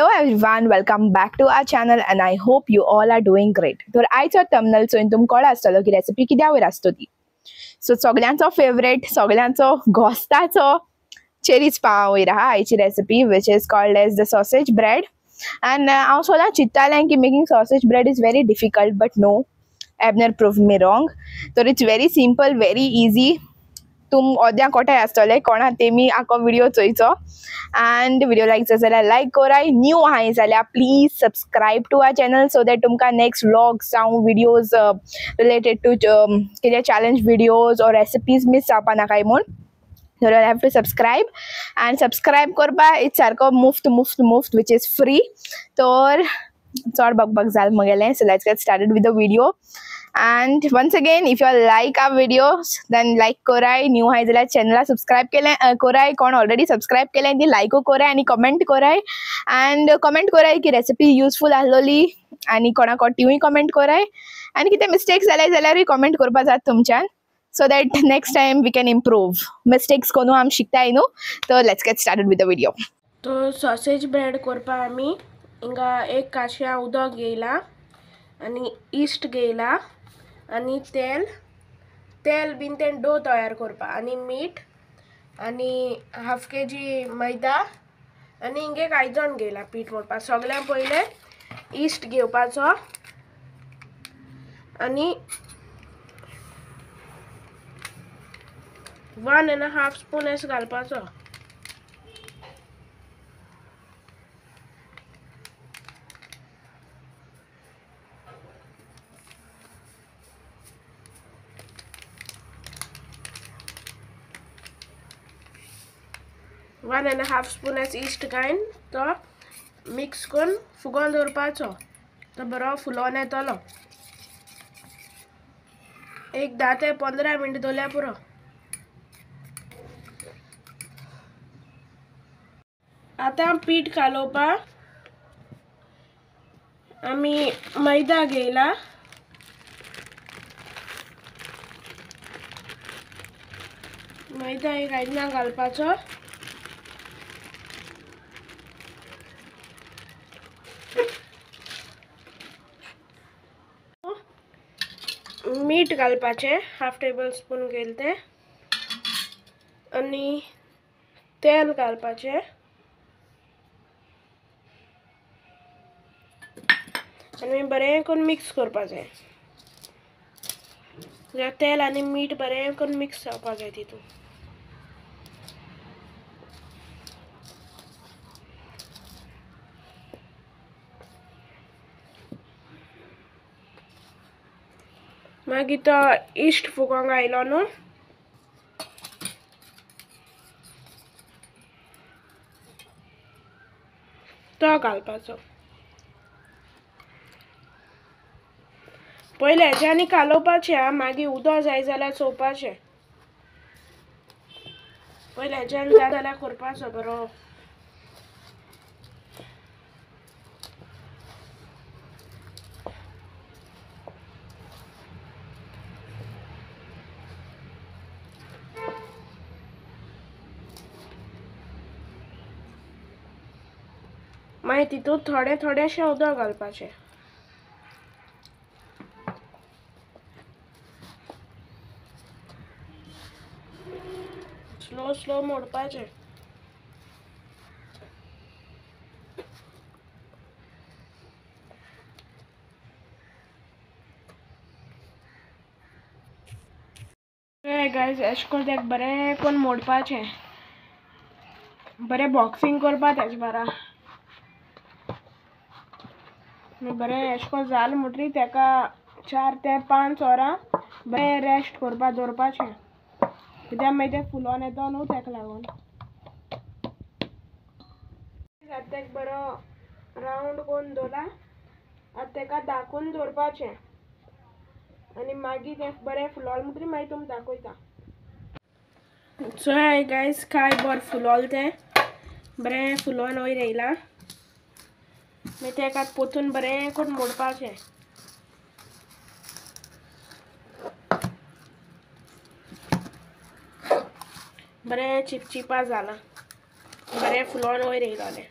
Hello everyone, welcome back to our channel and I hope you all are doing great. तर आयचो thumbnail चोयन तुमकां कळ्ळां आसतलो की recipe कित्या वयर आसता ती. सो सगळ्यांचो फेवरेट, सगळ्यांचो घोस्ताचो चेरीज पाव वयर आहा आयची recipe which is called as the sausage bread. And हांव सदां चिंत्तालें की making sausage bread is very difficult, but no, Abner proved me wrong. So it's very simple, very easy. तुम ओद्या कोठाय आसतले कोणा तेमी आको व्हिडिओ चोयचो एंड व्हिडिओ लायक जाल्यार लायक कराय. न्यू आहाय जाल्यार please subscribe to our channel so that तुमकां नेक्स्ट व्लॉग्स जावं व्हिडिओज रिलेटेड टू कितें चॅलेंज व्हिडिओज और रेसिपीज मिस जावपा नाकाय म्हूण. So you have to subscribe and subscribe करपा इट्स सारको मुफ्त which is free. तर चड बग जाल मगेलें. So let's get started with the video. And once again, if you like our videos, then like koray. New हाय जाल्यार चॅनला subscribe केलें कोराय. कोण already subscribe केलें ती लायक कोराय आनी कमेंट कोराय. एंड कमेंट कोराय की रेसिपी युजफूल आसलोली आनी कोणाक तिवूय कमेंट कोराय. आनी कितें मिस्टेक्स जाल्याय जाल्यारूय कमेंट करपा जाता तुमच्यान. So that next time we can improve. Mistakes कोणू आम शिकताय न्हू. So let's get started with the video. तो सॉसेज ब्रेड करपा आमी हिंगा एक काशया उदक घेयला आनी इस्ट घेयला आनी तेल बीन तें डो तयार करपा आनी मीठ आनी हाफ केजी मैदा आनी हिंगा एक आयदन घेयला पीठ मळपा. सगळ्यां पयलें इस्ट घेवपाचो आनी 1.5 स्पून एस घालपाचो. वन एंड हाफ स्पून एस इस्ट घायन तो मिक्स करून फुगोवन दवरपाचो. तो बरो फुलोन येतलो. एक 10 ते 15 मिनट दवरल्यार पुरो. आतां पीठ घालोवपा आमी मैदा घेयला. मैदा एक आयदनां घालपाचो. मीठ घालपाचें हाफ टेबल स्पून घेयला तें आनी तेल घालपाचें आनी बरें करून मिक्स करपाचें. तेल आनी मीठ बरें करून मिक्स जावपा जाय तितून. मागीर तो इस्ट फुगोंक आयलो न्हू तो घालपाचो. पयले हेज्यांनी कालोवपाचें मागीर उदक जाय जाल्यार चोवपाचें. पयले हेज्यान जाय जाल्यार करपाचो बरो. मागीर तितून थोडेशें उदक घालपाचें. स्लो मोडपाचें. गायज एश कोन्न तेका बरें करून मोडपाचें. बरें बॉक्सिंग करपा तेज बारा. बरें एश कोन्न जालें म्हणटरी तेका 4 ते 5 वरां बरें रेस्ट करपा दवरपाचें. कित्याक मागीर तें फुलोन येतो न्हू तेका लागून. आतां तेका बरो रावंड करून दवरला. आतां तेका धाकून दवरपाचें आनी मागीर तें बरें फुलोल म्हणटरी मागीर तुमकां दाखयता. सो हाय गायज काय बरें फुलोल तें बरें फुलोन वयर येयला. मागीर तेका पोतून बरें करून मोडपाचें. बरें चिपचिपा जाला. बरें फुलोन वयर येयलोलें.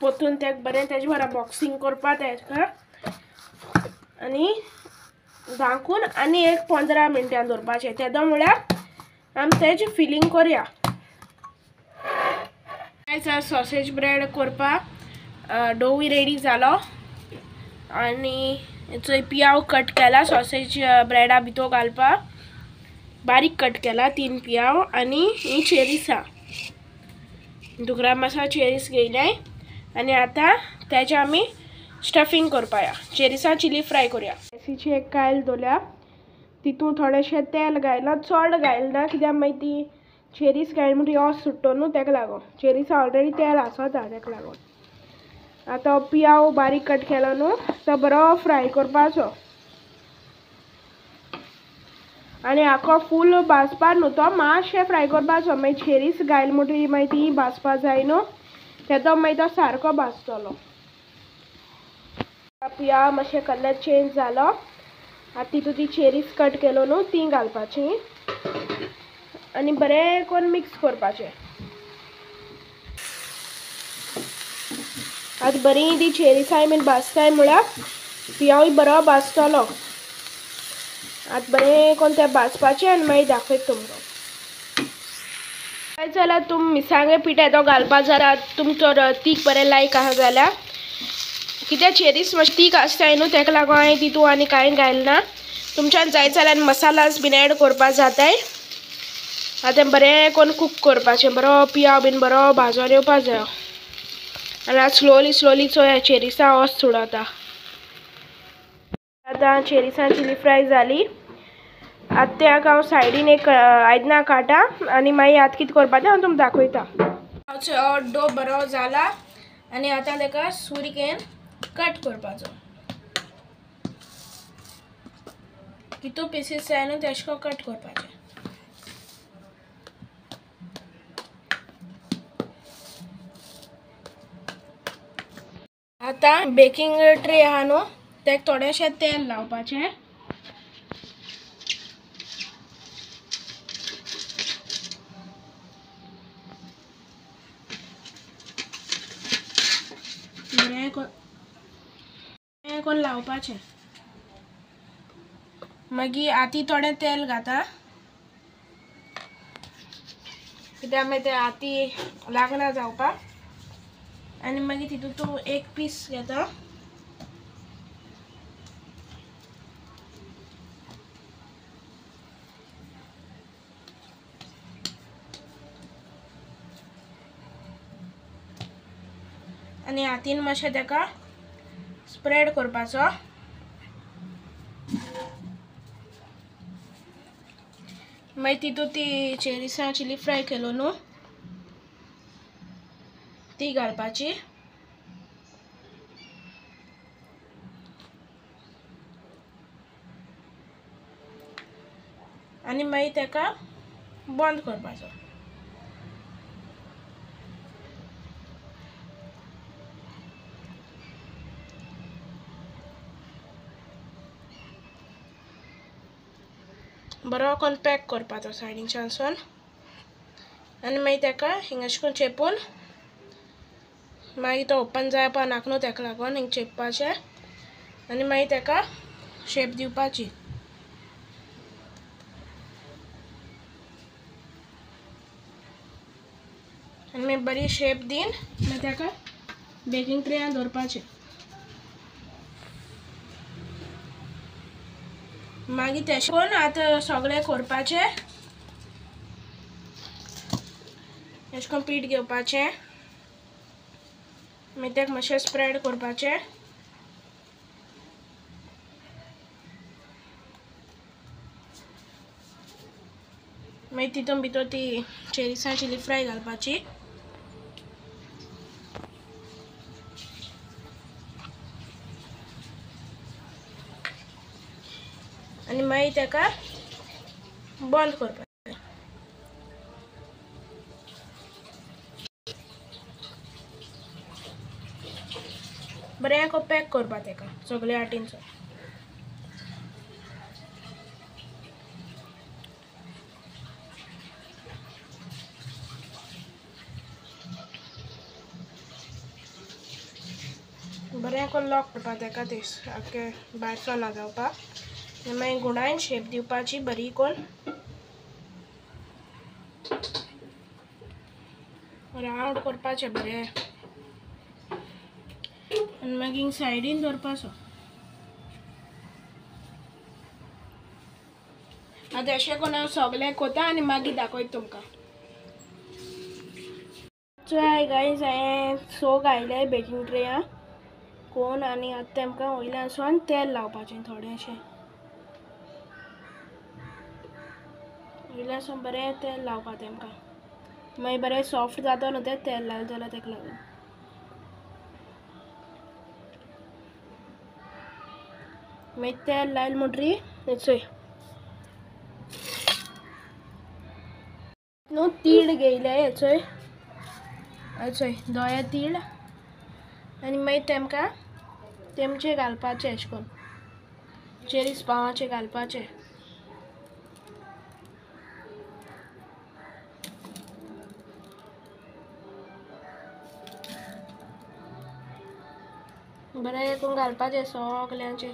पोतून तेका बरें तेजे बरा बॉक्सिंग करपा तेका आनी धांकून आनी एक 15 मिनटां दवरपाचें तेदो म्हळ्यार आमी तेजें फिलींग करया. सॉसेज ब्रेड करपाक डोवूय रेडी जालो आनी चोय पियाव कट केला सॉसेज ब्रेडा भितर घालपाक बारीक कट केला 3 पियाव आनी ही चेरीसा 2 ग्राम आसा चेरीस घेयल्याय आनी आतां तेजें आमी स्टफिंग करपाया. चेरीसा चिली फ्राय करूया. गॅसीची एक कायल दवरल्या तितून थोडेशें तेल घायला चड घायलना कित्याक मागीर ती चेरीस घायल म्हणटी ऑस सुट्टो न्हू तेका लागोन चेरीसा ऑलरेडी तेल आसोता तेका लागोन. आतां पियाव बारीक कट केलो न्हू तो बरो फ्राय करपाचो आनी आखो फूल भाजपा न्हू तो मातशें फ्राय करपाचो मागीर चेरीस घायल म्हणटी मागीर ती भाजपा जाय न्हू तेदो मागीर तो सारको भाजतलो. पियाव मातशें कलर चेंज जालो आतां तितून ती चेरीस कट केलो न्हू ती घालपाची आनी बरें करून मिक्स करपाचें. आतां बरी ती चेरीसाय बीन भाजताय म्हळ्यार पियावूय बरो भाजतलो. आतां बरें करून तें भाजपाचें आनी मागीर दाखयता तुमकां. काय जाल्यार तुमी मिरसांगे पीठ येदो घालपा जाल्यार तुमचो तीख बरें लायक आहा जाल्यार कित्याक चेरीस मातशी तीख आसताय न्हू तेका लागोन हांवें तितू आनी कांय घायलना. तुमच्यान जाय जाल्यार मसालास बीन एड करपा जाताय. आतां बरें करून कूक करपाचें बरो पियाव बीन बरो भाजोन येवपा जायो आनी आतां स्लोली चोया चेरीसा ऑस सोडोता. आतां चेरीसा चिली फ्राय जाली. आतां त्याक हांव सायडीन एक आयदनां काडटा आनी मागीर आतां कितें करपाचें हांव तुमकां दाखयता. डो बरो जाला आनी आतां तेका सुरकेन कट करपाचो. कितू पीसीस जाय न्हू तेश कोन्न कट करपाचें. आतां बेकिंग ट्रे आहा न्हू तेका थोडेशें तेल लावपाचें बरें करून लावपाचें. मागीर आती थोडें तेल घाता कित्याक मागीर तें आती लागना जावपाक आनी मागीर तितून तूं एक पीस घेता आनी हातीन मातशें तेका स्प्रेड करपाचो. मागीर तितून ती चेरीसा चिली फ्राय केलो न्हू ती घालपाची आनी मागीर तेका बंद करपाचो. बरो करून पॅक करपाचो सायडीनच्यानसून आनी मागीर तेका हिंग अशें करून चेपून मागीर तो ओपन जावपा नाका न्हू तेका लागोन हिंग चेपपाचें आनी मागीर तेका शेप दिवपाची. आनी मागीर बरी शेप दीन मागीर तेका बेकिंग ट्रेयान दवरपाचें. मागीर तेशें कोन्न आतां सगळें करपाचें. अशें करून पीठ घेवपाचें मागीर तेका मातशें स्प्रेड करपाचें मागीर तितून भितर ती चेरीसा चिली फ्राय घालपाची आनी मागीर तेका बंद करपाचें. बरें को पॅक करपा तेका सगळे वाटेनचो. बरें करून लॉक करपा तेका तेस आख्खे भायर ना जावपाक मागीर गुणायन शेप दिवपाची बरी करून रावंड करपाचें बरें आनी मागीर सायडीन दवरपाचो आतां अशें करून हांव सगळें कोता आनी मागीर दाखयता तुमकां सो हाय गायज हांवें सोग घायले बेकिंग ट्रेया कोण आनी आतां तेमकां वयल्यानसून तेल लावपाचें थोडेंशें वयल्यानसून बरें तेल लावपा तेमकां मागीर बरें सॉफ्ट जाता न्हू तें तेल लायलें जाल्यार तेका लागून मागीर तेल लायलें म्हणटरी चोय न्हू तीळ घेयले चोय चोय दोया तीळ आनी मागीर तेमकां तेमचे घालपाचें अशें करून चेरीस पावाचें घालपाचें बरें करून घालपाचें सगल्यांचें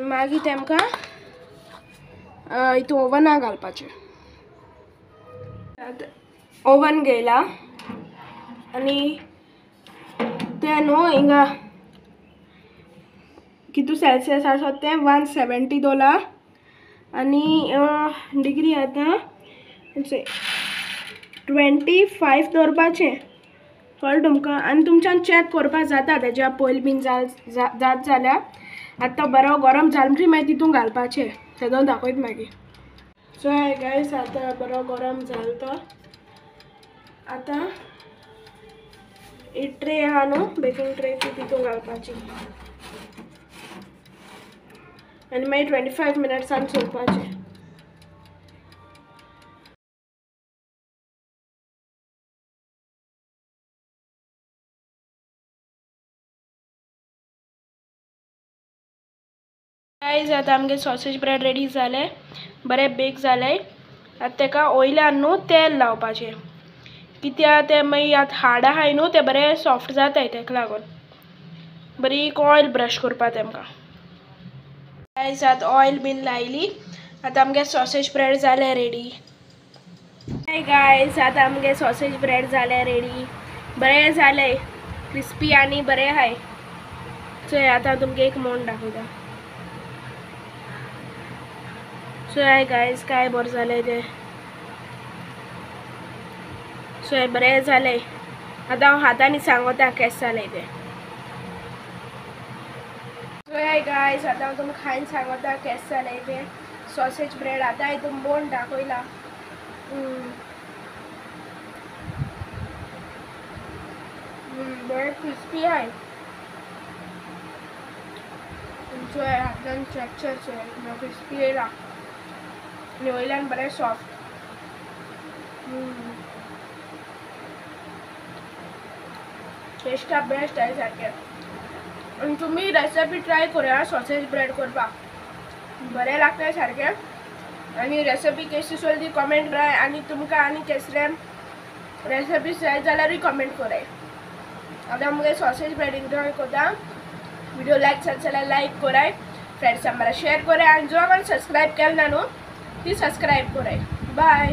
मागीर तेमकां हितू ओवना घालपाचें ओवन घेयला आनी तें न्हू हिंगा कितू सेल्सियस आसा तें 170 दवरला आनी डिग्री आतां 25 दवरपाचें कळ्ळें तुमकां आनी तुमच्यान चॅक करपा जाता तेज्या पयलीं बीन जात जाल्यार आतां बरो गरम जाल म्हणटरी मागीर तितून घालपाचें तेदोन दाखयत मागीर सो हाय गायज आतां बरो गरम जाल तो आतां ही ट्रे आहा न्हू बेकिंग ट्रे ती तितून घालपाची आनी मागीर 25 मिनट्सान सोडपाचें गायज आतां आमगे सॉसेज ब्रेड रेडी जालें बरें बेक जालें आतां तेका वयल्यान न्हू तेल लावपाचें कित्याक तें मागीर आतां हाड आहाय न्हू तें बरें सॉफ्ट जाताय तेका लागून बरी ऑयल ब्रश करपा तेमकां गायज आतां ऑयल बीन लायली आतां आमगे सॉसेज ब्रेड जालें रेडी हाय गायज आतां आमगे सॉसेज ब्रेड जालें रेडी बरें जालें क्रिस्पी आनी बरें आहाय चोय आतां तुमकां एक मोड दाखयता सो हाय गायज काय बरें जालें तें सो बरें जालें आतां हांव हातांनी सांगोता केशें जालें तें सो हाय गायज आतां हांव तुमकां खायन सांगोता केशें जालें तें सॉसेज ब्रेड आतां हितून मोड दाखयला बरें क्रिस्पी आहाय चोय हातान टेक्चर चोय क्रिस्पी येयला आनी वयल्यान बरें सॉफ्ट टेस्टा बेस्ट आहे सारकें आनी तुमी रेसिपी ट्राय करा सॉसेज ब्रेड करपाक बरें लागता सारकें आनी रेसिपी कशी चली ती कमेंट कराय आनी तुमकां आनी कसले रेसिपी जाय जाल्यारूय कमेंट कराय आतां मुगे सॉसेज ब्रेड एन्जॉय करता वीडियो लायक जाल्यार लायक कराय फ्रेंड्सां बरा शेयर कराय आनी जो कोण सब्सक्रायब केलना न्हू ती सब्सक्रायब कराय बाय